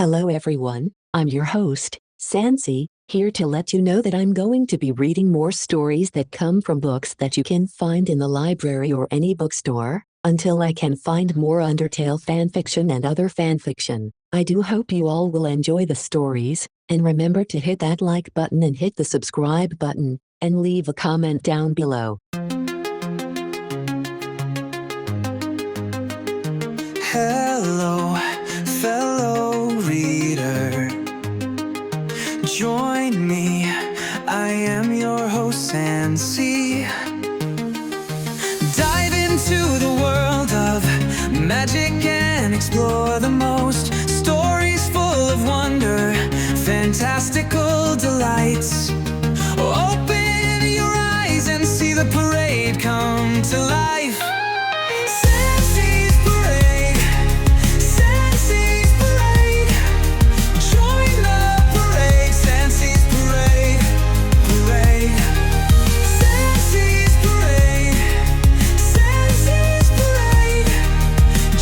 Hello everyone, I'm your host, Sansi, here to let you know that I'm going to be reading more stories that come from books that you can find in the library or any bookstore, until I can find more Undertale fanfiction and other fanfiction. I do hope you all will enjoy the stories, and remember to hit that like button and hit the subscribe button, and leave a comment down below. Hello, fellow reader. Join me, I am your host, Sansi. Dive into the world of magic and explore the most stories full of wonder, fantastical delights. Open your eyes and see the parade come to life. Sansi's parade, Sansi's parade. Join the parade, Sansi's parade, parade. Sansi's parade, Sansi's parade.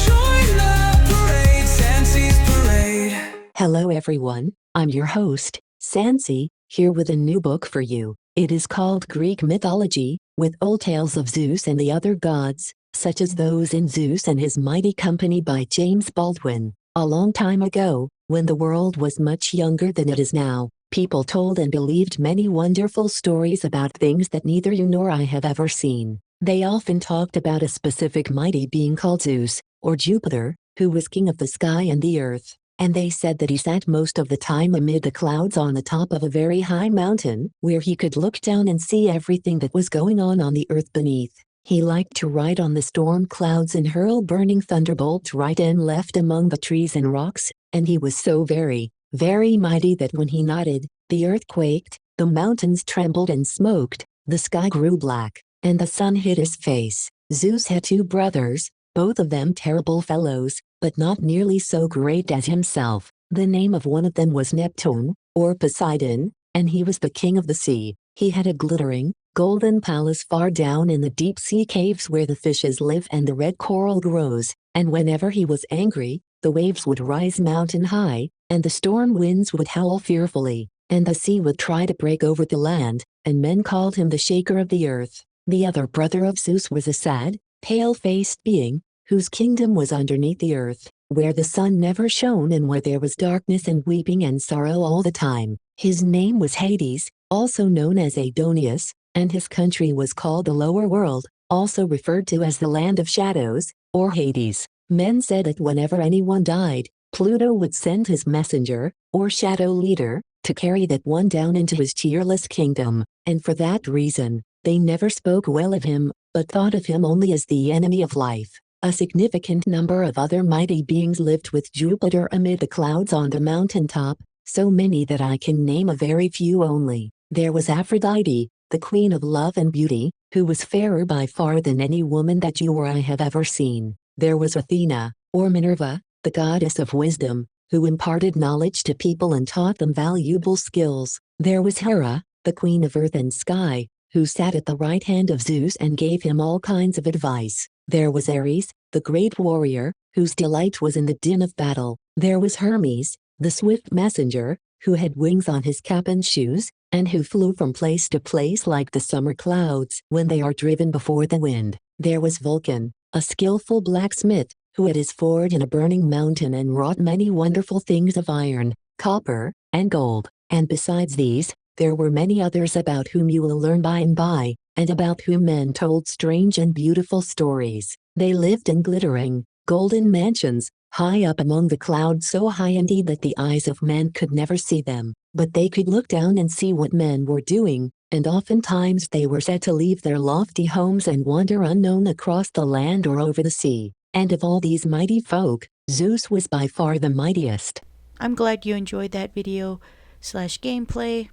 Join the parade, Sansi's parade. Hello everyone, I'm your host, Sansi, here with a new book for you. It is called Greek Mythology, with old tales of Zeus and the other gods, such as those in Zeus and His Mighty Company by James Baldwin. A long time ago, when the world was much younger than it is now, people told and believed many wonderful stories about things that neither you nor I have ever seen. They often talked about a specific mighty being called Zeus, or Jupiter, who was king of the sky and the earth. And they said that he sat most of the time amid the clouds on the top of a very high mountain, where he could look down and see everything that was going on the earth beneath. He liked to ride on the storm clouds and hurl burning thunderbolts right and left among the trees and rocks, and he was so very, very mighty that when he nodded, the earth quaked, the mountains trembled and smoked, the sky grew black, and the sun hid his face. Zeus had two brothers, both of them terrible fellows, but not nearly so great as himself. The name of one of them was Neptune, or Poseidon, and he was the king of the sea. He had a glittering, golden palace far down in the deep sea caves where the fishes live and the red coral grows, and whenever he was angry, the waves would rise mountain high, and the storm winds would howl fearfully, and the sea would try to break over the land, and men called him the shaker of the earth. The other brother of Zeus was a sad, pale-faced being, whose kingdom was underneath the earth, where the sun never shone and where there was darkness and weeping and sorrow all the time. His name was Hades, also known as Adonis, and his country was called the lower world, also referred to as the land of shadows, or Hades. Men said that whenever anyone died, Pluto would send his messenger, or shadow leader, to carry that one down into his cheerless kingdom, and for that reason, they never spoke well of him, but thought of him only as the enemy of life. A significant number of other mighty beings lived with Jupiter amid the clouds on the mountaintop, so many that I can name a very few only. There was Aphrodite, the queen of love and beauty, who was fairer by far than any woman that you or I have ever seen. There was Athena, or Minerva, the goddess of wisdom, who imparted knowledge to people and taught them valuable skills. There was Hera, the queen of earth and sky, who sat at the right hand of Zeus and gave him all kinds of advice. There was Ares, the great warrior, whose delight was in the din of battle. There was Hermes, the swift messenger, who had wings on his cap and shoes, and who flew from place to place like the summer clouds when they are driven before the wind. There was Vulcan, a skillful blacksmith, who had his forge in a burning mountain and wrought many wonderful things of iron, copper, and gold. And besides these, there were many others about whom you will learn by and by, and about whom men told strange and beautiful stories. They lived in glittering, golden mansions, high up among the clouds, so high indeed that the eyes of men could never see them, but they could look down and see what men were doing, and oftentimes they were said to leave their lofty homes and wander unknown across the land or over the sea. And of all these mighty folk, Zeus was by far the mightiest. I'm glad you enjoyed that video/gameplay.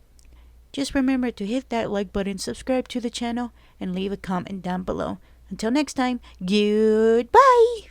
Just remember to hit that like button, subscribe to the channel, and leave a comment down below. Until next time, goodbye!